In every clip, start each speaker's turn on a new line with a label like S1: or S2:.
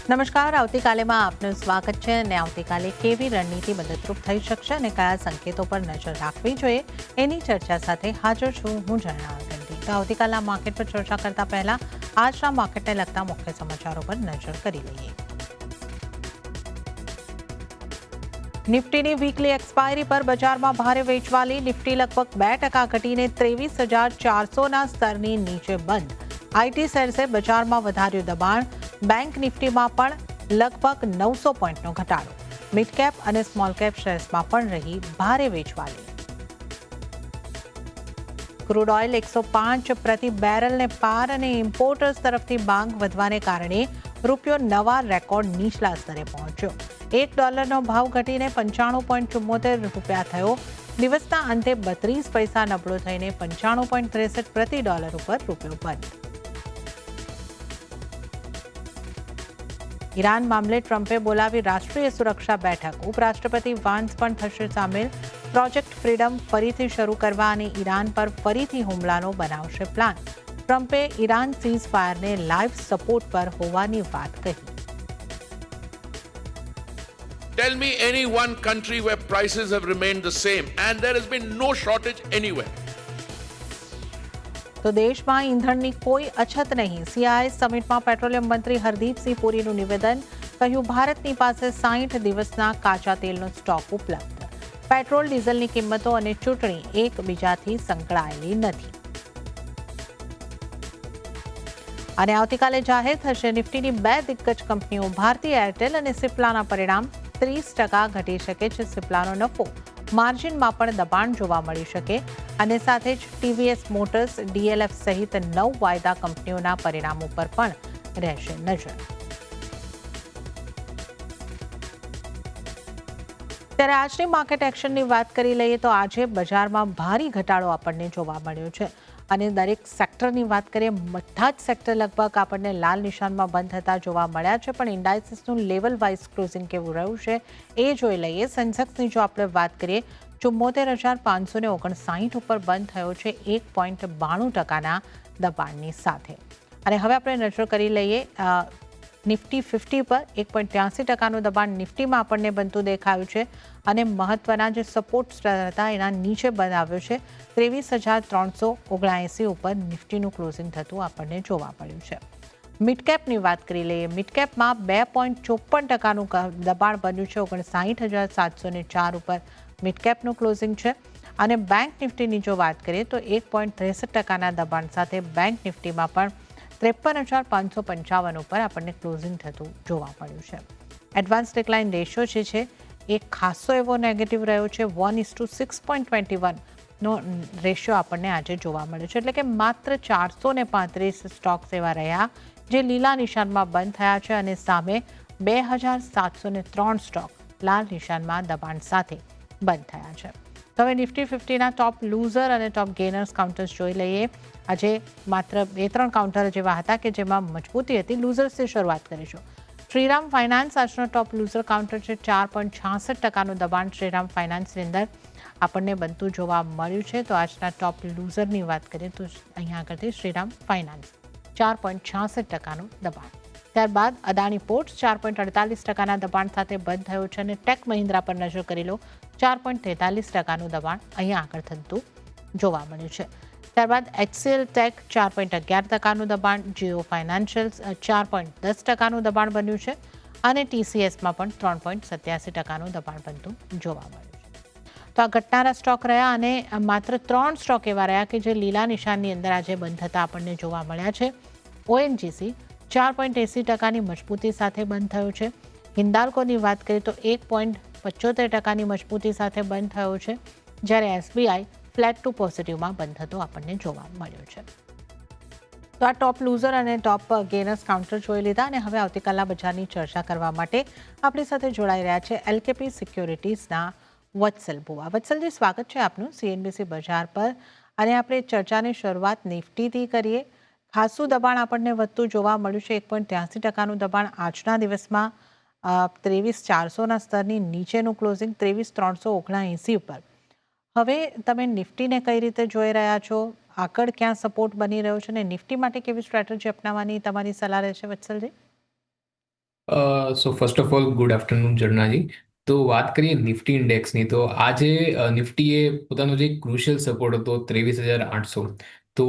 S1: નમસ્કાર, આવતીકાલેમાં આપનું સ્વાગત છે અને આવતીકાલે કેવી રણનીતિ મદદરૂપ થઈ શકશે અને કયા સંકેતો પર નજર રાખવી જોઈએ એની ચર્ચા સાથે હાજર છું હું જણાવ ગંધી. તો આવતીકાલના માર્કેટ પર ચર્ચા કરતા પહેલા આજના માર્કેટને લગતા મુખ્ય સમાચારો પર નજર કરી લઈએ. નિફ્ટીની વીકલી એક્સપાયરી પર બજારમાં ભારે વેચવાલી. નિફ્ટી લગભગ 2% ઘટીને 23,400ના સ્તરની નીચે બંધ. આઈટી શેર્સે બજારમાં વધાર્યું દબાણ. બેંક નિફ્ટીમાં પણ લગભગ 900 પોઈન્ટનો ઘટાડો. મિડ કેપ અને સ્મોલ કેપ શેર્સમાં પણ રહી ભારે વેચવાલી. ક્રૂડ ઓઇલ 105 પ્રતિ બેરલને પાર અને ઇમ્પોર્ટર્સ તરફથી માંગ વધવાને કારણે રૂપિયો નવા રેકોર્ડ નીચલા સ્તરે પહોંચ્યો. $1નો ભાવ ઘટીને 95.74 થયો. દિવસના અંતે 32 પૈસા નબળો થઈને 95.63 પ્રતિ ડોલર ઉપર રૂપિયો બંધ. ઈરાન મામલે ટ્રમ્પે બોલાવી રાષ્ટ્રીય સુરક્ષા બેઠક. ઉપરાષ્ટ્રપતિ વાન્સ પણ થશે સામેલ. પ્રોજેક્ટ ફ્રીડમ ફરીથી શરૂ કરવા અને ઈરાન પર ફરીથી હુમલાનો બનાવશે પ્લાન. ટ્રમ્પે ઈરાન સીઝ ફાયરને લાઈવ સપોર્ટ પર હોવાની વાત કહી.
S2: Tell me any one country where prices have remained the same and there has been no shortage anywhere.
S1: તો દેશમાં ઈંધણની કોઈ અછત નહીં. CII સમિટમાં પેટ્રોલિયમ મંત્રી હરદીપસિંહ પુરીનું નિવેદન. કહ્યું, ભારતની પાસે 60 દિવસના કાચા તેલનો સ્ટોક ઉપલબ્ધ. પેટ્રોલ ડીઝલની કિંમતો અને ચૂંટણી એકબીજાથી સંકળાયેલી નથી. અને આવતીકાલે જાહેર થશે નિફ્ટીની 2 દિગ્ગજ કંપનીઓ ભારતી એરટેલ અને સિપ્લાના પરિણામ. 30% ઘટી શકે છે સિપ્લાનો નફો. માર્જિનમાં પણ દબાણ જોવા મળી શકે અને સાથે જ ટીવીએસ મોટર્સ, DLF સહિત 9 વાયદા કંપનીઓના પરિણામો પર પણ રહેશે નજર. ત્યારે આજની માર્કેટ એક્શનની વાત કરી લઈએ તો આજે બજારમાં ભારે ઘટાડો આપણને જોવા મળ્યો છે અને દરેક સેક્ટરની વાત કરીએ બધા જ સેક્ટર લગભગ આપણને લાલ નિશાનમાં બંધ થતા જોવા મળ્યા છે. પણ ઇન્ડાઇસીસનું લેવલ વાઇઝ ક્લોઝિંગ કેવું રહ્યું છે એ જોઈ લઈએ. સેન્સેક્સની જો આપણે વાત કરીએ 74,559 ઉપર બંધ થયો છે 1.92%ના દબાણની સાથે. અને હવે આપણે નજર કરી લઈએ નિફ્ટી 50 પર 1.83%નું દબાણ નિફ્ટીમાં આપણને બનતું દેખાયું છે અને મહત્વના જે સપોર્ટ હતા એના નીચે બંધ આવ્યો છે. 23,379 ઉપર નિફ્ટીનું ક્લોઝિંગ થતું આપણને જોવા મળ્યું છે. મિડકેપની વાત કરી લઈએ. મિડકેપમાં 2.54%નું દબાણ બન્યું છે. 59,704 ઉપર મિડકેપનું ક્લોઝિંગ છે. અને બેંક નિફ્ટીની જો વાત કરીએ તો 1.63%ના દબાણ સાથે બેંક નિફ્ટીમાં પણ 53,555 ઉપર આપણને ક્લોઝિંગ થતું જોવા મળ્યું છે. એડવાન્સ ડિક્લાઇન રેશિયો જે છે એ ખાસો એવો નેગેટિવ રહ્યો છે. 1:6.21નો રેશિયો આપણને આજે જોવા મળ્યો છે. એટલે કે માત્ર 435 સ્ટોક્સ એવા રહ્યા જે લીલા નિશાનમાં બંધ થયા છે અને સામે 2,703 સ્ટોક લાલ નિશાનમાં દબાણ સાથે બંધ થયા છે. તો હવે નિફ્ટી 50ના ટોપ લૂઝર અને ટોપ ગેનર્સ કાઉન્ટર્સ જોઈ લઈએ. આજે માત્ર 2-3 કાઉન્ટર જેવા હતા કે જેમાં મજબૂતી હતી. લૂઝર્સથી શરૂઆત કરીશું. શ્રીરામ ફાઇનાન્સ આજનો ટોપ લૂઝર કાઉન્ટર છે. 4.66%નું દબાણ શ્રીરામ ફાઇનાન્સની અંદર આપણને બનતું જોવા મળ્યું છે. તો આજના ટોપ લૂઝરની વાત કરીએ તો અહીંયા આગળથી શ્રીરામ ફાઇનાન્સ 4.66%નું દબાણ. ત્યારબાદ અદાણી પોર્ટ્સ 4.48%ના દબાણ સાથે બંધ થયો છે અને ટેક મહિન્દ્રા પર નજર કરી લો 4.43%નું દબાણ અહીંયા આગળ થતું જોવા મળ્યું છે. ત્યારબાદ HCL ટેક 4.11%નું દબાણ. જીઓ ફાઇનાન્શિયલ્સ 4.10%નું દબાણ બન્યું છે અને TCSમાં પણ 3.87%નું દબાણ બનતું જોવા મળ્યું છે. તો આ ઘટનારા સ્ટોક રહ્યા અને માત્ર 3 સ્ટોક એવા રહ્યા કે જે લીલા નિશાનની અંદર આજે બંધ થતા આપણને જોવા મળ્યા છે. ONGC 4.80%ની મજબૂતી સાથે બંધ થયો છે. હિન્દાલ્કોની વાત કરીએ તો 1.75%ની મજબૂતી સાથે બંધ થયો છે. જ્યારે SBI ફ્લેટ ટુ પોઝિટિવમાં બંધ થતો આપણને જોવા મળ્યો છે. તો આ ટોપ લૂઝર અને ટોપ ગેનર્સ કાઉન્ટર જોઈ લીધા અને હવે આવતીકાલના બજારની ચર્ચા કરવા માટે આપણી સાથે જોડાઈ રહ્યા છે LKP સિક્યોરિટીઝના વત્સલ બુવા. વત્સલજી, સ્વાગત છે આપનું CNBC બજાર પર. અને આપણે ચર્ચાની શરૂઆત નિફ્ટીથી કરીએ. ખાસું દબાણ આપણને વધતું જોવા મળ્યું છે. 1.83%નું દબાણ આજના દિવસમાં 23,400ના સ્તરની નીચેનું ક્લોઝિંગ 23,379 ઉપર. હવે તમે નિફ્ટીને કઈ રીતે જોઈ રહ્યા છો? આગળ ક્યાં સપોર્ટ બની રહ્યો છે અને નિફ્ટી માટે કેવી સ્ટ્રેટેજી અપનાવવાની તમારી સલાહ રહેશે વત્સલજી?
S3: So first of all good afternoon જર્નાજી. તો વાત કરીએ નિફ્ટી ઇન્ડેક્સની, તો આજે નિફ્ટીએ પોતાનો જે ક્રુશિયલ સપોર્ટ હતો 23,800, તો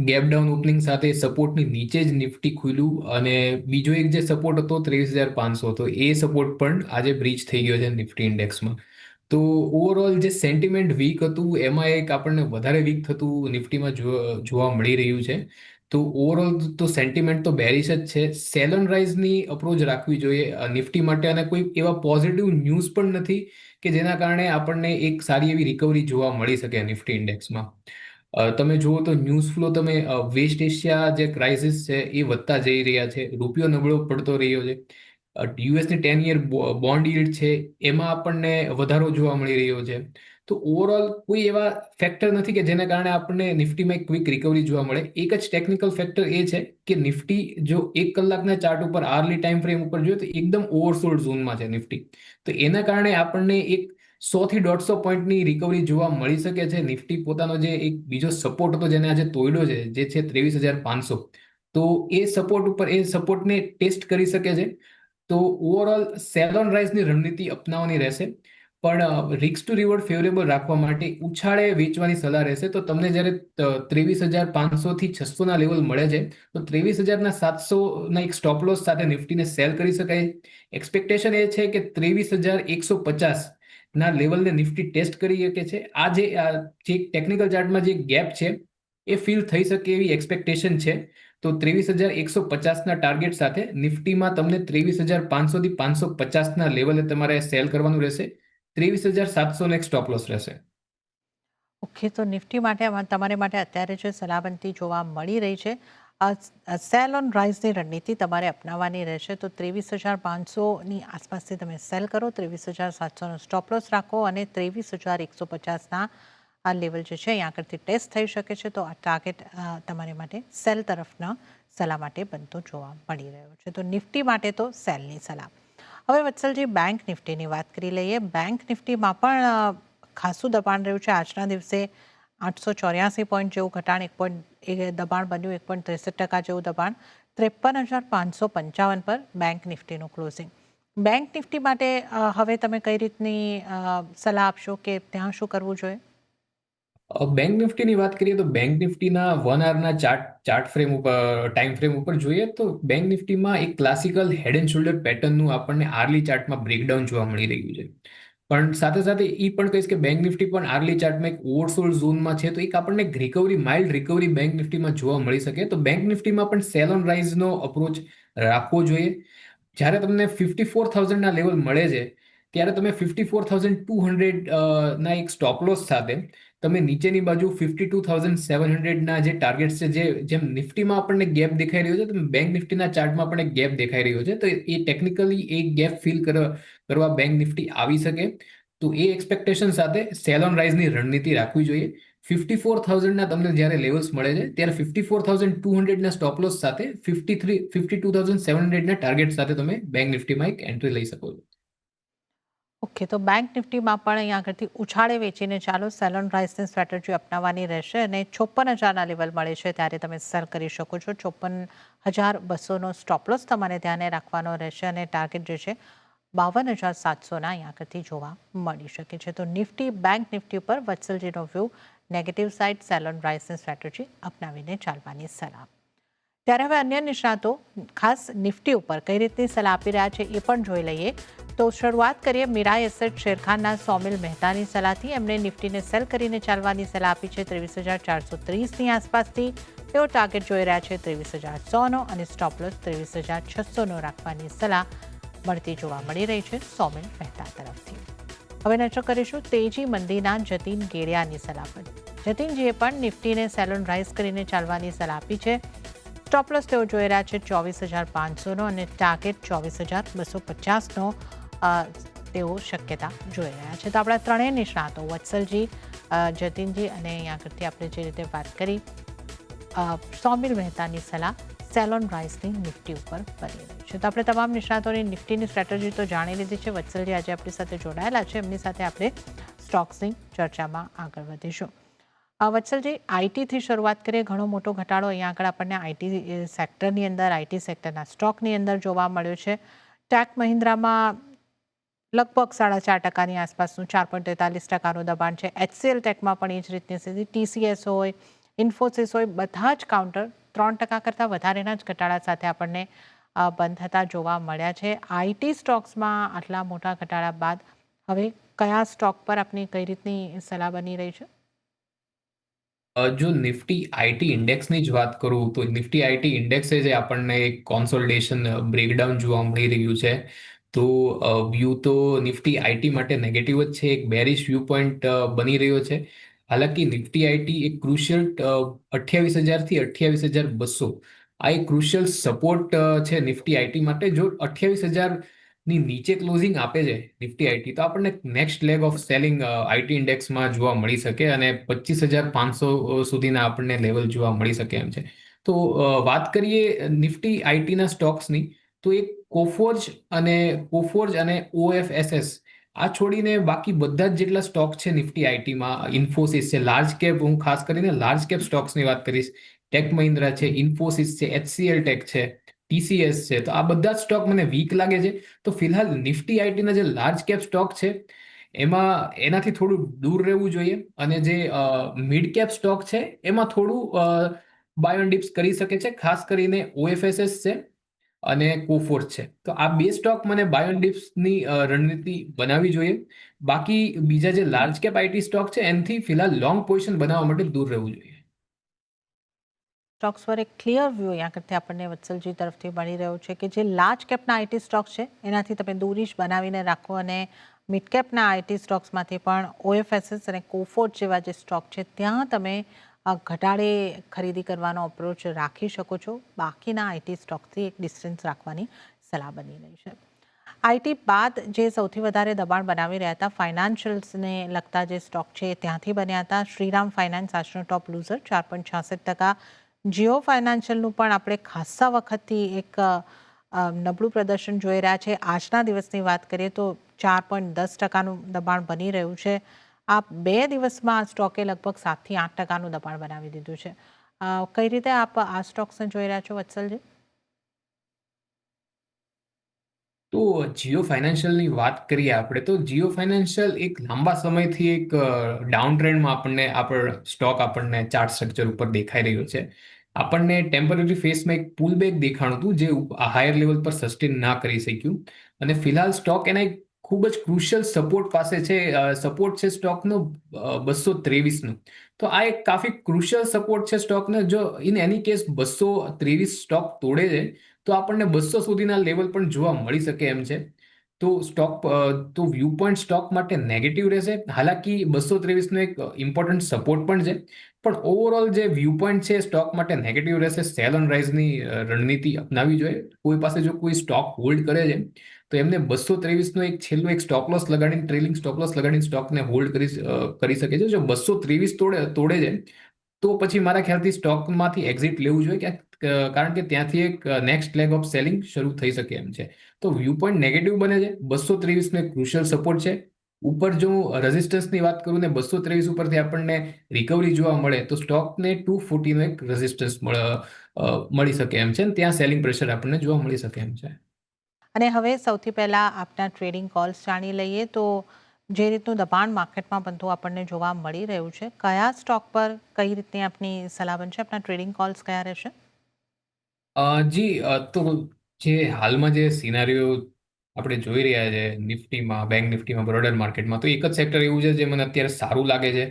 S3: ગેપ ડાઉન ઓપનિંગ સાથે સપોર્ટની નીચે જ નિફ્ટી ખુલ્યું અને બીજો એક જે સપોર્ટ હતો 23,500, તો એ સપોર્ટ પણ આજે બ્રીચ થઈ ગયો છે નિફ્ટી ઇન્ડેક્સમાં. તો ઓવરઓલ જે સેન્ટિમેન્ટ વીક હતું એમાં એક આપણને વધારે વીક થતું નિફ્ટીમાં જોવા મળી રહ્યું છે. તો ઓવરઓલ તો સેન્ટિમેન્ટ તો બેરિશ જ છે. સેલ ઓન રાઇઝની અપ્રોચ રાખવી જોઈએ નિફ્ટી માટે, અને કોઈ એવા પોઝિટિવ ન્યૂઝ પણ નથી કે જેના કારણે આપણને એક સારી એવી રિકવરી જોવા મળી શકે નિફ્ટી ઇન્ડેક્સમાં. તમે જુઓ તો ન્યૂઝ ફ્લો, તમે વેસ્ટ એશિયા જે ક્રાઇસિસ છે એ વધતા જઈ રહ્યા છે, રૂપિયો નબળો પડતો રહ્યો છે, યુએસની 10 યર બોન્ડ yield છે એમાં આપણને વધારો જોવા મળી રહ્યો છે. તો ઓવરઓલ કોઈ એવા ફેક્ટર નથી કે જેના કારણે આપણને નિફ્ટીમાં એક ક્વિક રિકવરી જોવા મળે. એક જ ટેકનિકલ ફેક્ટર એ છે કે નિફ્ટી જો 1 કલાકના ચાર્ટ ઉપર આર્લી ટાઈમ ફ્રેમ ઉપર જોઈએ તો એકદમ ઓવરસોલ્ડ ઝોનમાં છે નિફ્ટી. તો એના કારણે આપણને એક 100 થી 150 પોઈન્ટની રિકવરી જોવા મળી શકે છે. નિફ્ટી પોતાનો જે એક બીજો સપોર્ટ હતો જેને આજે તોડ્યો છે, જે છે 23,500, તો એ સપોર્ટ ઉપર એ સપોર્ટને ટેસ્ટ કરી શકે છે. તો ઓવરઓલ સેલ ઓન રાઇઝની રણનીતિ અપનાવવાની રહેશે, પણ રિસ્ક ટુ રિવોર્ડ ફેવરેબલ રાખવા માટે ઉછાળે વેચવાની સલાહ રહેશે. તો તમને જ્યારે 23,500 થી 600 ના લેવલ મળે છે, તો 23,700 ના એક સ્ટોપ લોસ સાથે નિફ્ટીને સેલ કરી શકાય. એક્સપેક્ટેશન એ છે કે 23,150 ના લેવલને નિફ્ટી ટેસ્ટ કરી શકે છે. આ જે ટેકનિકલ ચાર્ટમાં જે ગેપ છે એ ફીલ થઈ શકે એવી એક્સપેક્ટેશન છે. તો 23,150 ના ટાર્ગેટ સાથે નિફ્ટીમાં તમને 23,500 થી 550 ના લેવલે તમારે સેલ કરવાનું રહેશે. 23,700 એક સ્ટોપ લોસ રહેશે.
S1: ઓકે, તો નિફ્ટી માટે તમારે માટે અત્યારે જે સલામતી જોવા મળી રહી છે, સેલ ઓન રાઇઝની રણનીતિ તમારે અપનાવવાની રહેશે. તો 23,500ની આસપાસથી તમે સેલ કરો, 23,700નો સ્ટોપ લોસ રાખો અને 23,150ના આ લેવલ જે છે અહીંયા આગળથી ટેસ્ટ થઈ શકે છે. તો આ ટાર્ગેટ તમારે માટે સેલ તરફના સલાહ માટે બનતો જોવા મળી રહ્યો છે. તો નિફ્ટી માટે તો સેલની સલાહ. હવે વત્સલજી, બેંક નિફ્ટીની વાત કરી લઈએ. બેંક નિફ્ટીમાં પણ ખાસું દબાણ રહ્યું છે. આજના દિવસે 884 પોઈન્ટ જેવું ઘટાણ, દબાણ બન્યું, 1.63% જેવું દબાણ, 53,555 પર બેંક નિફ્ટીનું ક્લોઝિંગ. બેંક નિફ્ટી માટે હવે તમે કઈ રીતની સલાહ આપશો કે ત્યાં શું કરવું જોઈએ?
S3: બેંક નિફ્ટીની વાત કરીએ તો બેંક નિફ્ટીના 1 આવરના ચાર્ટ ફ્રેમ ઉપર, ટાઈમ ફ્રેમ ઉપર જોઈએ તો બેંક નિફ્ટીમાં એક ક્લાસિકલ હેડ એન્ડ શોલ્ડર પેટર્નનું આપણને આર્લી ચાર્ટમાં બ્રેકડાઉન જોવા મળી રહ્યું છે. પણ સાથે સાથે એ પણ કહીશ કે બેંક નિફ્ટી પણ આર્લી ચાર્ટમાં એક ઓવરસોલ્ડ ઝોનમાં છે, તો એક આપણને રિકવરી, માઇલ્ડ રિકવરી બેંક નિફ્ટીમાં જોવા મળી શકે. તો બેંક નિફ્ટીમાં પણ સેલ ઓન રાઇઝનો અપ્રોચ રાખવો જોઈએ. જ્યારે તમને 54,000 ના લેવલ મળે છે ત્યારે તમે 54,200 ના એક સ્ટોપ લોસ સાથે તમે નીચેની બાજુ 52,700 ના જે ટાર્ગેટ છે, જેમ નિફ્ટીમાં આપણને ગેપ દેખાઈ રહ્યો છે, તો બેંક નિફ્ટીના ચાર્ટમાં પણ એક ગેપ દેખાઈ રહ્યો છે. તો એ ટેકનિકલી એક ગેપ ફિલ કરવા બેંક નિફ્ટી આવી શકે. તો એ એક્સપેક્ટેશન સાથે સેલ ઓન રાઇઝની રણનીતિ રાખવી જોઈએ. 54,000 તમને જ્યારે લેવલ્સ મળે છે ત્યારે 54,200 ના સ્ટોપ લોસ સાથે 52,700 ના ટાર્ગેટ સાથે તમે બેંક નિફ્ટીમાં એક એન્ટ્રી લઈ શકો છો.
S1: ઓકે, તો બેંક નિફ્ટીમાં પણ અહીંયા આગળથી ઉછાળે વેચીને ચાલો, સેલ ઓન રાઇઝની સ્ટ્રેટેજી અપનાવવાની રહેશે અને 54,000ના લેવલ મળે છે ત્યારે તમે સેલ કરી શકો છો. 54,200નો સ્ટોપ લોસ તમારે ધ્યાને રાખવાનો રહેશે અને ટાર્ગેટ જે છે 52,700ના અહીંયા આગળથી જોવા મળી શકે છે. તો નિફ્ટી, બેંક નિફ્ટી ઉપર વત્સલજીનો view, negative side, sell on રાઇઝની સ્ટ્રેટેજી અપનાવીને ચાલવાની સલાહ. ત્યારે હવે અન્ય નિષ્ણાતો ખાસ નિફ્ટી ઉપર કઈ રીતની સલાહ આપી રહ્યા છે એ પણ જોઈ લઈએ. તો શરૂઆત કરીએ મીરાઈ એસેટ શેરખાનના સોમિલ મહેતાની સલાહથી. એમણે નિફ્ટીને સેલ કરીને ચાલવાની સલાહ આપી છે 23,430ની આસપાસથી. તેઓ ટાર્ગેટ જોઈ રહ્યા છે 23,100નો અને સ્ટોપ લોસ 23,600નો રાખવાની સલાહ મળતી જોવા મળી રહી છે સોમિલ મહેતા તરફથી. હવે નજર કરીશું તેજી મંદીના જતીન ગેડિયાની સલાહ પર. જતીનજીએ પણ નિફ્ટીને સેલ ઓન રાઇઝ કરીને ચાલવાની સલાહ આપી છે. સ્ટોપ લોસ તેઓ જોઈ રહ્યા છે 24,500નો અને ટાર્ગેટ 24,250નો તેઓ શક્યતા જોઈ રહ્યા છે. તો આપણા ત્રણેય નિષ્ણાતો વત્સલજી, જતીનજી અને અહીંયા આગળથી આપણે જે રીતે વાત કરી સોમિલ મહેતાની સલાહ સેલ ઓન રાઇઝની નિફ્ટી ઉપર બની રહી છે. તો આપણે તમામ નિષ્ણાતોની નિફ્ટીની સ્ટ્રેટેજી તો જાણી લીધી છે. વત્સલજી આજે આપણી સાથે જોડાયેલા છે, એમની સાથે આપણે સ્ટોક્સની ચર્ચામાં આગળ વધીશું. વત્સલજી, આઈટીથી શરૂઆત કરીએ. ઘણો મોટો ઘટાડો અહીંયા આગળ આપણને આઈટી સેક્ટરની અંદર, આઈટી સેક્ટરના સ્ટોકની અંદર જોવા મળ્યો છે. ટેક મહિન્દ્રામાં લગભગ 4.5%ની આસપાસનું 4.43%નું દબાણ છે. એચસીએલ ટેકમાં પણ એ જ રીતની સ્થિતિ. ટીસીએસ હોય, ઇન્ફોસિસ હોય, બધા જ કાઉન્ટર 3% કરતાં વધારેના જ ઘટાડા સાથે આપણને બંધ થતા જોવા મળ્યા છે. આઈટી સ્ટોક્સમાં આટલા મોટા ઘટાડા બાદ હવે કયા સ્ટોક પર આપની કઈ રીતની સલાહ બની રહી છે?
S3: જો નિફ્ટી આઈટી ઇન્ડેક્સની જ વાત કરું તો નિફ્ટી આઈટી ઇન્ડેક્સે જે આપણને એક કોન્સોલિડેશન બ્રેકડાઉન જોવા મળી રહ્યું છે. તો વ્યૂ તો નિફ્ટી આઈટી માટે નેગેટિવ જ છે, એક બેરિશ વ્યૂ પોઈન્ટ બની રહ્યો છે. હાલાકી નિફ્ટી આઈટી એક ક્રુશિયલ 28,000 થી 28,200 આ એક ક્રુશિયલ સપોર્ટ છે નિફ્ટી આઈટી માટે. જો 28,000 ની નીચે ક્લોઝિંગ આપે છે નિફ્ટી આઈટી, તો આપણને next leg of selling IT ઇન્ડેક્સમાં જોવા મળી શકે અને 25,500 સુધીના આપણને લેવલ જોવા મળી શકે એમ છે. તો વાત કરીએ નિફ્ટી આઈટીના સ્ટોક્સની, તો એક કોફોર્જ અને ઓએફએસએસ આ છોડીને બાકી બધા જ જેટલા સ્ટોક છે નિફ્ટી આઈટીમાં, ઇન્ફોસિસ છે, લાર્જ કેપ, હું ખાસ કરીને લાર્જ કેપ સ્ટોક્સની વાત કરીશ. ટેક મહિન્દ્રા છે, ઇન્ફોસિસ છે, એચસીએલ ટેક છે, ટીસીએસ છે. તો આ બધા જ સ્ટોક મને વીક લાગે છે. તો ફિલહાલ નિફ્ટી આઈટીના જે લાર્જ કેપ સ્ટોક છે એમાં એનાથી થોડું દૂર રહેવું જોઈએ, અને જે મિડ કેપ સ્ટોક છે એમાં થોડું બાય ઓન ડિપ્સ કરી શકે છે, ખાસ કરીને ઓએફએસએસ છે અને કોફોર્સ છે. તો આ બે સ્ટોક મને બાય ઓન ડિપ્સની રણનીતિ બનાવવી જોઈએ. બાકી બીજા જે લાર્જ કેપ આઈટી સ્ટોક છે એનાથી ફિલહાલ લોંગ પોઝિશન બનાવવા માટે દૂર રહેવું જોઈએ.
S1: સ્ટોક્સ પર એક ક્લિયર વ્યૂ અહીંયા કરતી આપણને વત્સલજી તરફથી મળી રહ્યો છે કે જે લાર્જ કેપના આઈટી સ્ટોક છે એનાથી તમે દૂરી જ બનાવીને રાખો, અને મિડ કેપના આઈટી સ્ટોક્સમાંથી પણ ઓએફએસએસ અને કોફોર્ટ જેવા જે સ્ટોક છે ત્યાં તમે ઘટાડે ખરીદી કરવાનો અપ્રોચ રાખી શકો છો. બાકીના આઈટી સ્ટોકથી એક ડિસ્ટન્સ રાખવાની સલાહ બની રહી છે. આઈટી બાદ જે સૌથી વધારે દબાણ બનાવી રહ્યા હતા ફાઇનાન્શિયલ્સને લગતા જે સ્ટોક છે ત્યાંથી બન્યા હતા. શ્રીરામ ફાઇનાન્સ આજનો ટોપ લૂઝર 4.66%. જીઓ ફાઇનાન્શિયલનું પણ આપણે ખાસા વખતથી એક નબળું પ્રદર્શન જોઈ રહ્યા છે. આજના દિવસની વાત કરીએ તો 4.10%નું દબાણ બની રહ્યું છે. આ 2 દિવસમાં આ સ્ટોકે લગભગ 7 થી 8%નું દબાણ બનાવી દીધું છે. કઈ રીતે આપ આ સ્ટોક્સને જોઈ રહ્યા છો વત્સલજી?
S3: તો જીઓ ફાઇનાન્શિયલની વાત કરીએ આપણે, તો જીઓ ફાઇનાન્શિયલ એક લાંબા સમયથી એક ડાઉન ટ્રેન્ડમાં સ્ટોક આપણને ચાર્ટ સ્ટ્રક્ચર ઉપર દેખાઈ રહ્યો છે. આપણને ટેમ્પરરી ફેસમાં એક પુલ બેક દેખાણું હતું જે હાયર લેવલ પર સસ્ટેન ના કરી શક્યું, અને ફિલહાલ સ્ટોક એના એક ખૂબ જ ક્રુશિયલ સપોર્ટ પાસે છે. સપોર્ટ છે સ્ટોકનો 223નો. તો આ એક કાફી ક્રુશિયલ સપોર્ટ છે સ્ટોકનો. જો ઇન એની કેસ 223 સ્ટોક તોડે છે તો આપણને 200 સુધીના લેવલ પણ જોવા મળી શકે એમ છે. તો વ્યૂ પોઈન્ટ સ્ટોક માટે નેગેટિવ રહેશે. હાલાકી 223નો એક ઇમ્પોર્ટન્ટ સપોર્ટ પણ છે, પણ ઓવરઓલ જે વ્યૂ પોઈન્ટ છે સ્ટોક માટે નેગેટિવ રહેશે. સેલ ઓન રાઇઝની રણનીતિ અપનાવવી જોઈએ. કોઈ પાસે જો કોઈ સ્ટોક હોલ્ડ કરે છે તો એમને 223નો એક છેલ્લો એક સ્ટોપ લોસ લગાડીને, ટ્રેલિંગ સ્ટોપ લોસ લગાડીને સ્ટોકને હોલ્ડ કરી શકે છે. જો 223 તોડે છે તો પછી મારા ખ્યાલથી સ્ટોકમાંથી એક્ઝિટ લેવું જોઈએ, કારણ કે ત્યાંથી એક નેક્સ્ટ લેગ ઓફ સેલિંગ શરૂ થઈ શકે એમ છે. તો વ્યૂ પોઈન્ટ નેગેટિવ બને છે. 223નો એક ક્રુશિયલ સપોર્ટ છે. ઉપર જો રેઝિસ્ટન્સની વાત કરું ને 223 ઉપરથી આપણને રિકવરી જોવા મળે તો સ્ટોકને 240નો એક રેઝિસ્ટન્સ મળી શકે એમ છે, અને ત્યાં સેલિંગ પ્રેશર આપણને જોવા મળી શકે એમ છે.
S1: અને હવે સૌથી પહેલાં આપના ટ્રેડિંગ કોલ્સ જાણી લઈએ. તો જે રીતનું દબાણ માર્કેટમાં બનતું આપણને જોવા મળી રહ્યું છે, કયા સ્ટોક પર કઈ રીતની આપની સલાહ બનશે? આપના ટ્રેડિંગ કોલ્સ કયા રહેશે?
S3: તો જે હાલમાં જે સિનારીઓ આપણે જોઈ રહ્યા છે નિફ્ટીમાં, બેંક નિફ્ટીમાં, બ્રોડર માર્કેટમાં, તો એક જ સેક્ટર એવું છે જે મને અત્યારે સારું લાગે છે,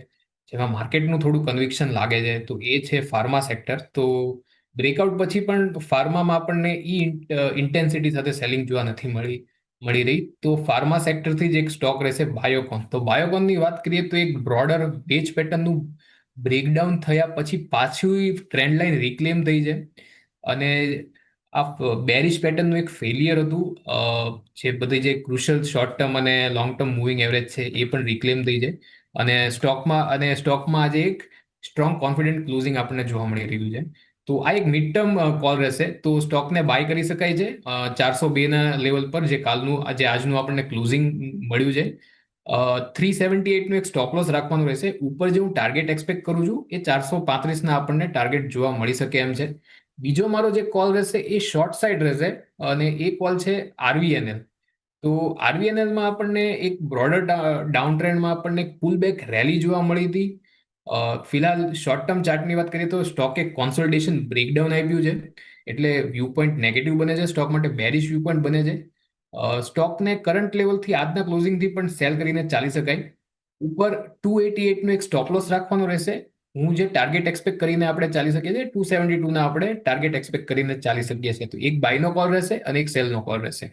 S3: જેમાં માર્કેટનું થોડું કન્વિક્શન લાગે છે, તો એ છે ફાર્મા સેક્ટર. તો બ્રેકઆઉટ પછી પણ ફાર્મામાં આપણને ઇન્ટેન્સિટી સાથે સેલિંગ જોવા નથી મળી રહી. તો ફાર્મા સેક્ટરથી જ એક સ્ટોક રહેશે બાયોકોન. તો બાયોકોનની વાત કરીએ તો એક બ્રોડર બેચ પેટર્નનું બ્રેકડાઉન થયા પછી પાછું ટ્રેન્ડ લાઇન રિક્લેમ થઈ છે, અને આ બેરિશ પેટર્નનું એક ફેલિયર હતું. જે બધી જે ક્રુશિયલ શોર્ટ ટર્મ અને લોંગ ટર્મ મૂવિંગ એવરેજ છે એ પણ રિક્લેમ થઈ છે, અને સ્ટોકમાં આજે એક સ્ટ્રોંગ કોન્ફિડન્ટ ક્લોઝિંગ આપણને જોવા મળી રહ્યું છે. તો આ એક મિડ ટર્મ કોલ રહેશે. તો સ્ટોકને બાય કરી શકાય છે 402ના લેવલ પર, જે આજનું આપણને ક્લોઝિંગ મળ્યું છે. 378નું એક સ્ટોપ લોસ રાખવાનું રહેશે. ઉપર જે હું ટાર્ગેટ એક્સપેક્ટ કરું છું એ 435ના આપણને ટાર્ગેટ જોવા મળી શકે એમ છે. બીજો મારો જે કોલ રહેશે એ શોર્ટ સાઇડ રહેશે અને એ કોલ છે આરવીએનએલ. તો આરવીએનએલમાં આપણને એક બ્રોડર ડાઉન ટ્રેન્ડમાં આપણને એક પુલ બેક રેલી જોવા મળી હતી. ફિલહાલ શોર્ટ ટર્મ ચાર્ટની વાત કરીએ તો સ્ટોક એક કોન્સોલિડેશન બ્રેકડાઉન આપ્યું છે, એટલે વ્યૂ પોઈન્ટ નેગેટિવ બને છે, સ્ટોક માટે બેરિશ વ્યૂ પોઈન્ટ બને છે. સ્ટોકને કરંટ લેવલથી આજના ક્લોઝિંગથી પણ સેલ કરીને ચાલી શકાય. ઉપર 288નું એક સ્ટોપ લોસ રાખવાનો રહેશે. હું જે ટાર્ગેટ એક્સપેક્ટ કરીને આપણે ચાલી શકીએ છીએ 272ના આપણે ટાર્ગેટ એક્સપેક્ટ કરીને ચાલી શકીએ છીએ. તો એક બાયનો કોલ રહેશે અને એક સેલનો કોલ રહેશે.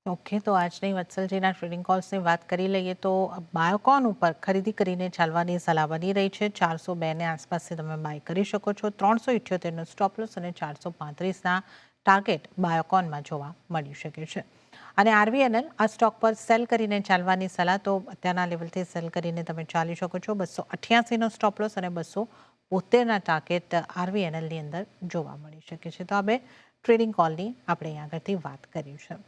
S1: ઓકે, તો આજની વત્સલજીના ટ્રેડિંગ કોલ્સની વાત કરી લઈએ તો બાયોકોન ઉપર ખરીદી કરીને ચાલવાની સલાહ બની રહી છે. 402 આસપાસથી તમે બાય કરી શકો છો. 378નો સ્ટોપ લોસ અને 435ના ટાર્ગેટ બાયોકોનમાં જોવા મળી શકે છે. અને આરવીએનએલ આ સ્ટોક પર સેલ કરીને ચાલવાની સલાહ, તો અત્યારના લેવલથી સેલ કરીને તમે ચાલી શકો છો. 288નો સ્ટોપ લોસ અને 272ના ટાર્ગેટ આરવીએનએલની અંદર જોવા મળી શકે છે. તો આ બે ટ્રેડિંગ કોલની આપણે અહીં આગળથી વાત કરી છે.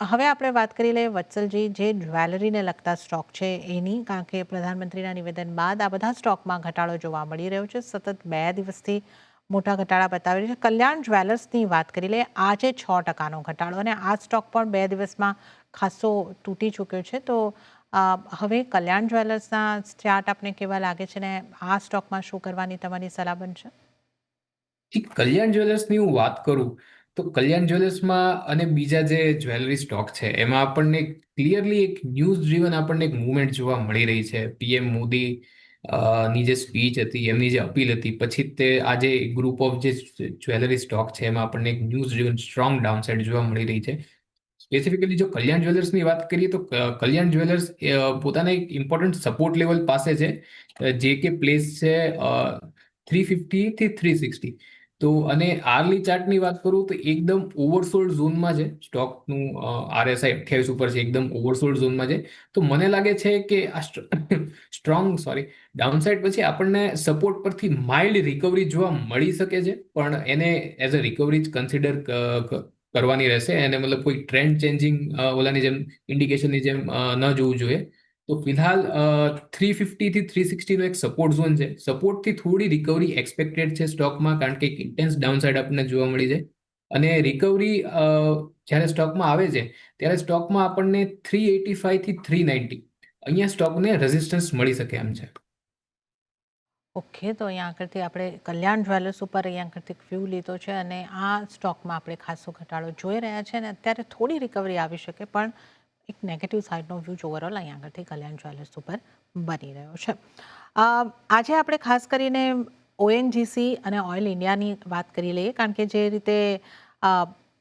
S1: હવે આપણે વાત કરી લઈએ વત્સલજી, જે જ્વેલરીને લગતા સ્ટોક છે એની, કારણ કે પ્રધાનમંત્રીના નિવેદન બાદ આ બધા સ્ટોકમાં ઘટાડો જોવા મળી રહ્યો છે. સતત 2 દિવસથી મોટા ઘટાડા બતાવી રહ્યા છે. કલ્યાણ જ્વેલર્સની વાત કરી લઈએ, આજે 6%નો ઘટાડો અને આ સ્ટોક પણ 2 દિવસમાં ખાસો તૂટી ચૂક્યો છે. તો હવે કલ્યાણ જ્વેલર્સના ચાર્ટ આપને કેવા લાગે છે ને આ સ્ટોકમાં શું કરવાની તમારી સલાહ બનશે?
S3: કલ્યાણ જ્વેલર્સની હું વાત કરું તો કલ્યાણ જ્વેલર્સમાં અને બીજા જે જ્વેલરી સ્ટોક છે એમાં આપણને ક્લિયરલી એક ન્યૂઝ ડ્રીવન આપણને એક મુવમેન્ટ જોવા મળી રહી છે. પીએમ મોદી ની જે સ્પીચ હતી, એમની જે અપીલ હતી, પછી તે આજે ગ્રુપ ઓફ જે જ્વેલરી સ્ટોક છે એમાં આપણને એક ન્યૂઝ ડ્રીવન સ્ટ્રોંગ ડાઉનસાઇડ જોવા મળી રહી છે. સ્પેસિફિકલી જો કલ્યાણ જ્વેલર્સની વાત કરીએ તો કલ્યાણ જ્વેલર્સ પોતાના એક ઇમ્પોર્ટન્ટ સપોર્ટ લેવલ પાસે છે, જે કે પ્લેસ છે 350 થી 360. તો અને આરલી ચાર્ટની વાત કરું તો એકદમ ઓવરસોલ્ડ ઝોનમાં છે સ્ટોકનું. આરએસઆઈ 28 ઉપર છે, એકદમ ઓવરસોલ્ડ ઝોનમાં છે. તો મને લાગે છે કે આ સ્ટ્રોંગ ડાઉનસાઇડ પછી આપણને સપોર્ટ પરથી માઇલ્ડ રિકવરી જોવા મળી શકે છે, પણ એને એઝ અ રિકવરી જ કન્સિડર કરવાની રહેશે. એને મતલબ કોઈ ટ્રેન્ડ ચેન્જિંગ ઓલાની જેમ ઇન્ડિકેશનની જેમ ન જોવું જોઈએ. તો ફિલહાલ 350 થી 360નો એક સપોર્ટ ઝોન છે. સપોર્ટથી થોડી રિકવરી એક્સપેક્ટેડ છે સ્ટોકમાં, કારણ કે એક ઇન્ટેન્સ ડાઉનસાઇડ આપણને જોવા મળી છે. અને રિકવરી જ્યારે સ્ટોકમાં આવે છે ત્યારે સ્ટોકમાં આપણને 385 થી 390 અહીંયા સ્ટોકને રેઝિસ્ટન્સ મળી શકે એમ છે.
S1: ઓકે, તો અહીંયા આગળથી આપણે કલ્યાણ જ્વેલર્સ ઉપર અહીંયા આગળથી વ્યૂ લીધો છે અને આ સ્ટોકમાં આપણે ખાસો ઘટાડો જોઈ રહ્યા છે અને અત્યારે થોડી રિકવરી આવી શકે, પણ એક નેગેટિવ સાઇડનો વ્યૂ ઓવરઓલ અહીંયા આગળથી કલ્યાણ જ્વેલર્સ ઉપર બની રહ્યો છે. આજે આપણે ખાસ કરીને ઓએનજીસી અને ઓઇલ ઇન્ડિયાની વાત કરી લઈએ, કારણ કે જે રીતે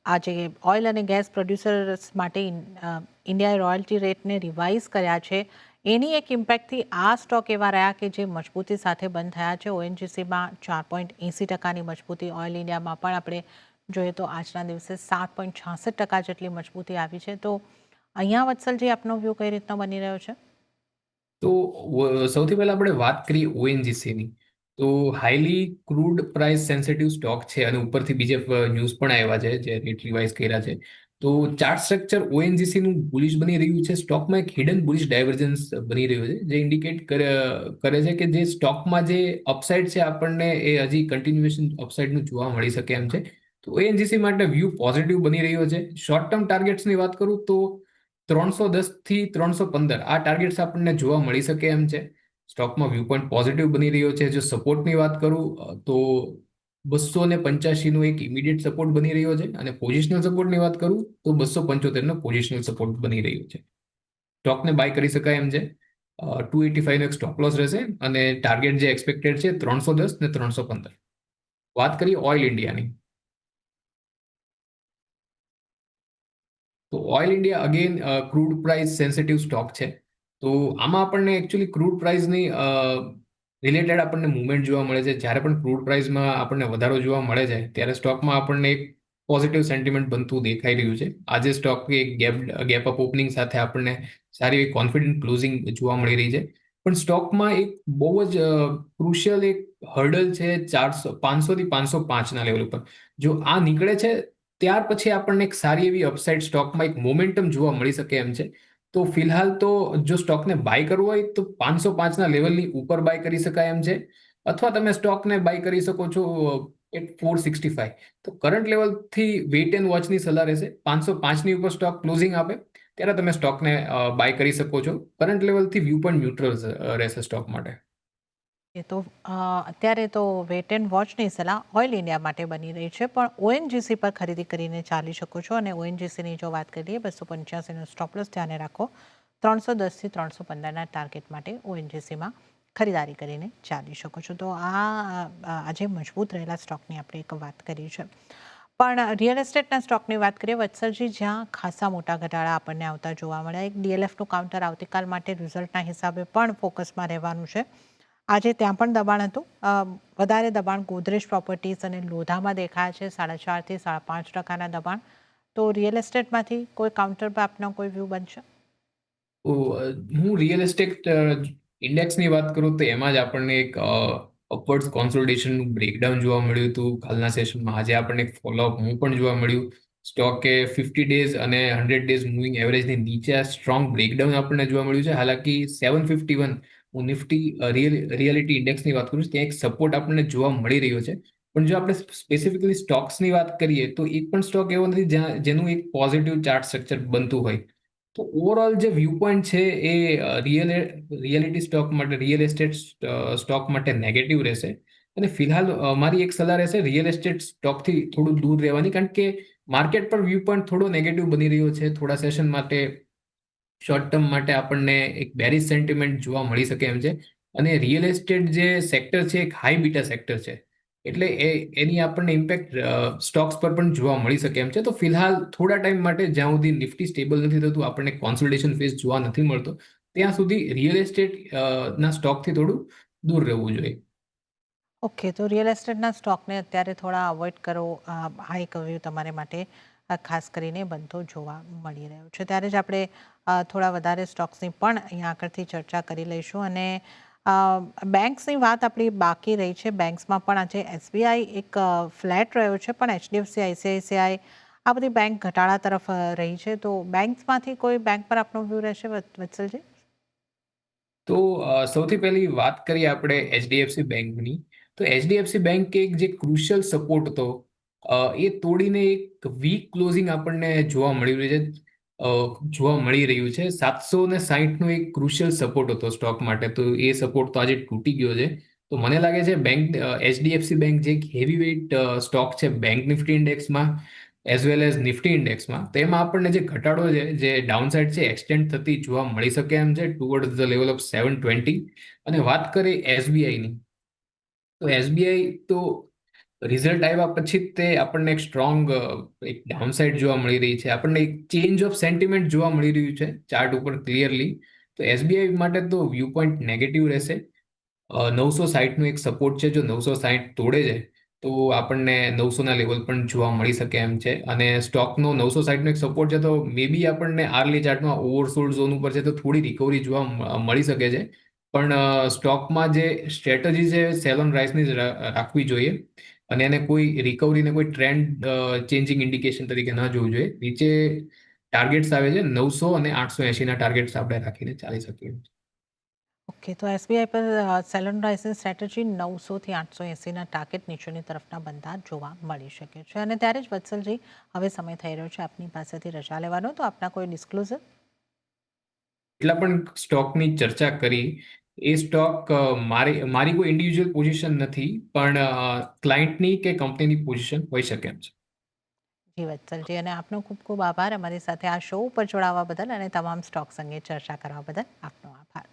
S1: આજે ઓઇલ અને ગેસ પ્રોડ્યુસર્સ માટે ઇન્ડિયાએ રોયલ્ટી રેટને રિવાઇઝ કર્યા છે, એની એક ઇમ્પેક્ટથી આ સ્ટોક એવા રહ્યા કે જે મજબૂતી સાથે બંધ થયા છે. ઓએનજીસીમાં 4.80%ની મજબૂતી, ઓઇલ ઇન્ડિયામાં પણ આપણે જોઈએ તો આજના દિવસે 7.66% જેટલી મજબૂતી આવી છે. તો અહીંયા વત્સલજી આપનો વ્યૂ કઈ રીતનો બની રહ્યો છે?
S3: તો સૌથી પહેલા આપણે વાત કરીએ ઓએનજીસીની. તો highly crude price sensitive stock છે અને ઉપરથી બીજે ન્યૂઝ પણ આવ્યા છે જે રેટ રિવાઇઝ કર્યા છે. તો ચાર્ટ સ્ટ્રક્ચર ઓએનજીસીનું બુલિશ બની રહ્યું છે. સ્ટોકમાં એક હિડન બુલિશ ડાયવર્જન્સ બની રહ્યું છે, જે ઇન્ડિકેટ કરે છે કે જે સ્ટોકમાં જે અપસાઇડ છે આપણને એ હજી કન્ટિન્યુએશન અપસાઇડનું જોવા મળી શકે એમ છે. તો ઓએનજીસી માટે વ્યૂ પોઝિટિવ બની રહ્યો છે. શોર્ટ ટર્મ ટાર્ગેટ્સની વાત કરું તો 310 થી 315 આ ટાર્ગેટ્સ આપણને જોવા મળી શકે એમ છે. સ્ટોકમાં વ્યૂ પોઈન્ટ પોઝિટિવ બની રહ્યો છે. જો સપોર્ટની વાત કરું તો 285નો એક ઇમિડિયેટ સપોર્ટ બની રહ્યો છે અને પોઝિશનલ સપોર્ટની વાત કરું તો 275નો પોઝિશનલ સપોર્ટ બની રહ્યો છે. સ્ટોકને બાય કરી શકાય એમ છે. 285નો એક સ્ટોપ લોસ રહેશે અને ટાર્ગેટ જે એક્સપેક્ટેડ છે 310 ને 315. વાત કરીએ ઓઇલ ઇન્ડિયાની. તો oil India again crude price sensitive stock છે. તો આમાં આપણને એકચ્યુઅલી ક્રૂડ પ્રાઇસની રિલેટેડ આપણને મુવમેન્ટ જોવા મળે છે. જ્યારે પણ ક્રૂડ પ્રાઇસમાં આપણને વધારો જોવા મળે છે ત્યારે સ્ટોકમાં આપણને એક પોઝિટિવ સેન્ટિમેન્ટ બનતું દેખાઈ રહ્યું છે. આજે સ્ટોક એક ગેપ અપ ઓપનિંગ સાથે આપણને સારી એવી કોન્ફિડન્ટ ક્લોઝિંગ જોવા મળી રહી છે. પણ સ્ટોકમાં એક બહુ જ ક્રુશિયલ એક હર્ડલ છે 500 થી 505ના લેવલ ઉપર. જો આ નીકળે છે ત્યાર પછી આપણને એક સારી એવી અપસાઇડ સ્ટોકમાં એક મોમેન્ટમ જોવા મળી શકે એમ છે. તો ફિલહાલ તો જો સ્ટોકને બાય કરવો હોય તો 505ના લેવલની ઉપર બાય કરી શકાય એમ છે, અથવા તમે સ્ટોકને બાય કરી શકો છો એટ 465. તો કરંટ લેવલથી વેઇટ એન્ડ વોચની સલાહ રહેશે. 505ની ઉપર સ્ટોક ક્લોઝિંગ આપે ત્યારે તમે સ્ટોકને બાય કરી શકો છો. કરંટ લેવલથી વ્યૂ પણ ન્યુટ્રલ રહેશે સ્ટોક માટે.
S1: એ તો અત્યારે તો વેટ એન્ડ વોચની સલાહ ઓઇલ ઇન્ડિયા માટે બની રહી છે, પણ ઓએનજીસી પર ખરીદી કરીને ચાલી શકો છો. અને ઓએનજીસીની જો વાત કરીએ 285નો સ્ટોપલોસ ધ્યાને રાખો. 310થી 315ના ટાર્ગેટ માટે ઓએનજીસીમાં ખરીદારી કરીને ચાલી શકો છો. તો આજે મજબૂત રહેલા સ્ટોકની આપણે એક વાત કરી છે. પણ રિયલ એસ્ટેટના સ્ટોકની વાત કરીએ વત્સલજી, જ્યાં ખાસા મોટા ઘટાડા આપણને આવતા જોવા મળ્યા. એક ડીએલએફનું કાઉન્ટર આવતીકાલ માટે રિઝલ્ટના હિસાબે પણ ફોકસમાં રહેવાનું છે. આજે ત્યાં પણ દબાણ હતું. વધારે દબાણ ગોદરેજ પ્રોપર્ટીઝ અને લોધામાં દેખાયા છે, 4.5થી 5.5% દબાણ. તો રિયલ એસ્ટેટમાંથી કોઈ કાઉન્ટર પર આપનો કોઈ વ્યૂ બનશે?
S3: હું રિયલ એસ્ટેટ ઇન્ડેક્સની વાત કરું તો એમાં જ આપણને એક અપવર્ડ્સ કોન્સોલિડેશનનું બ્રેકડાઉન જોવા મળ્યું હતું કાલના સેશનમાં. આજે આપણને એક ફોલોઅપ હું પણ જોવા મળ્યું. સ્ટોકે 50 ડેઝ અને 100 ડેઝ મૂવિંગ એવરેજની નીચે આ સ્ટ્રોંગ બ્રેકડાઉન આપણને જોવા મળ્યું છે. હાલાકી 751 હું નિફ્ટી રિયાલિટી ઇન્ડેક્સની વાત કરું છું ત્યાં એક સપોર્ટ આપણને જોવા મળી રહ્યો છે. પણ જો આપણે સ્પેસિફિકલી સ્ટોક્સની વાત કરીએ તો એક પણ સ્ટોક એવો નથી જેનું એક પોઝિટિવ ચાર્ટ સ્ટ્રક્ચર બનતું હોય. તો ઓવરઓલ જે વ્યૂ પોઈન્ટ છે એ રિયાલિટી સ્ટોક માટે, રિયલ એસ્ટેટ સ્ટોક માટે નેગેટિવ રહેશે. અને ફિલહાલ મારી એક સલાહ રહેશે રિયલ એસ્ટેટ સ્ટોકથી થોડું દૂર રહેવાની, કારણ કે માર્કેટ પર વ્યૂ પોઈન્ટ થોડો નેગેટિવ બની રહ્યો છે. થોડા સેશન માટે, શોર્ટ ટર્મ માટે આપણને એક બેરિશ સેન્ટિમેન્ટ જોવા મળી શકે એમ છે. અને રિયલ એસ્ટેટ જે સેક્ટર છે એક હાઈ બીટા સેક્ટર છે, એટલે એની આપણને ઇમ્પેક્ટ સ્ટોક્સ પર પણ જોવા મળી શકે એમ છે. તો ફિલહાલ થોડા ટાઈમ માટે, જ્યાં સુધી નિફ્ટી સ્ટેબલ નથી થતું, આપણને કોન્સોલિડેશન ફેઝ જોવા નથી મળતો, ત્યાં સુધી રિયલ એસ્ટેટ ના સ્ટોકથી થોડું દૂર રહેવું જોઈએ.
S1: ઓકે, તો રિયલ એસ્ટેટના સ્ટોકને અત્યારે થોડા અવોઇડ કરો. આ એક વ્યૂ તમારે માટે ખાસ કરીને બનતો જોવા મળી રહ્યો છે. ત્યારે જ આપણે થોડા વધારે સ્ટોક્સની પણ અહીંયા આગળથી ચર્ચા કરી લઈશું. અને બેંક્સની વાત આપણી બાકી રહી છે. બેંક્સમાં પણ આજે એસબીઆઈ એક ફ્લેટ રહ્યો છે, પણ એચડીએફસી, આઈસીઆઈસીઆઈ આ બધી બેંક ઘટાડા તરફ રહી છે. તો બેંક્સમાંથી કોઈ બેંક પર આપનો વ્યૂ રહેશે વત્સલજી?
S3: તો સૌથી પહેલી વાત કરીએ આપણે એચડીએફસી બેંકની. તો એચડીએફસી બેંક એક જે ક્રુશિયલ સપોર્ટ હતો એ તોડીને એક વીક ક્લોઝિંગ આપણને જોવા મળી રહ્યું છે. 760નો એક ક્રુશિયલ સપોર્ટ હતો સ્ટોક માટે, તો એ સપોર્ટ તો આજે તૂટી ગયો છે. તો મને લાગે છે એચડીએફસી બેંક જે એક હેવી વેઇટ સ્ટોક છે બેંક નિફ્ટી ઇન્ડેક્સમાં એઝ વેલ એઝ નિફ્ટી ઇન્ડેક્સમાં, તેમાં આપણને જે ઘટાડો છે, જે ડાઉનસાઇડ છે, એક્સટેન્ડ થતી જોવા મળી શકે એમ છે ટુવર્ડ્સ ધ લેવલ ઓફ 720. અને વાત કરીએ એસબીઆઈની, તો એસબીઆઈ તો રિઝલ્ટ આવ્યા પછી તે આપણને એક સ્ટ્રોંગ એક ડાઉનસાઇડ જોવા મળી રહી છે. આપણને એક ચેન્જ ઓફ સેન્ટિમેન્ટ જોવા મળી રહ્યું છે ચાર્ટ ઉપર ક્લિયરલી. તો એસબીઆઈ માટે તો વ્યૂ પોઈન્ટ નેગેટિવ રહેશે. 960નો એક સપોર્ટ છે, જો 960 તોડે છે તો આપણને 900ના લેવલ પણ જોવા મળી શકે એમ છે. અને સ્ટોકનો 960નો એક સપોર્ટ છે, તો મે બી આપણને આર્લી ચાર્ટમાં ઓવરસોલ્ડ ઝોન ઉપર છે તો થોડી રિકવરી જોવા મળી શકે છે. પણ સ્ટોકમાં જે સ્ટ્રેટેજી છે સેલ ઓન રાઇઝની જ રાખવી જોઈએ, અને એને કોઈ રિકવરીને કોઈ ટ્રેન્ડ ચેન્જિંગ ઇન્ડિકેશન તરીકે ન જોવું જોઈએ. નીચે ટાર્ગેટ્સ આવે છે 900 અને 880ના ટાર્ગેટ્સ આપણે રાખીને ચાલી શકીએ.
S1: ઓકે, તો એસબીઆઈ પર સેલન રાઇઝિંગ સ્ટ્રેટેજી 900થી 880ના ટાર્ગેટ નીચેની તરફના બનતા જોવા મળી શકે છે. અને ત્યારે જ વત્સલજી, હવે સમય થઈ રહ્યો છે આપની પાસેથી રજા લેવાનો, તો આપના કોઈ ડિસ્ક્લોઝર?
S3: એટલા પણ સ્ટોકની ચર્ચા કરી, એ સ્ટોક મારી કોઈ ઇન્ડિવિજ્યુઅલ પોઝિશન નથી, પણ ક્લાયન્ટની કે કંપનીની પોઝિશન હોઈ શકે એમ છે.
S1: જી વત્સલજી, અને આપનો ખૂબ ખૂબ આભાર અમારી સાથે આ શો ઉપર જોડાવા બદલ અને તમામ સ્ટોક્સ અંગે ચર્ચા કરવા બદલ આપનો આભાર.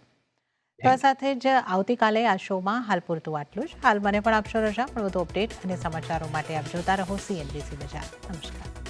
S1: તો આ સાથે જ આવતીકાલે આ શોમાં હાલ પૂરતું આટલું જ. હાલ મને પણ આપશો રજા, પણ વધુ અપડેટ અને સમાચારો માટે આપ જોતા રહો CNBC બજાર. નમસ્કાર.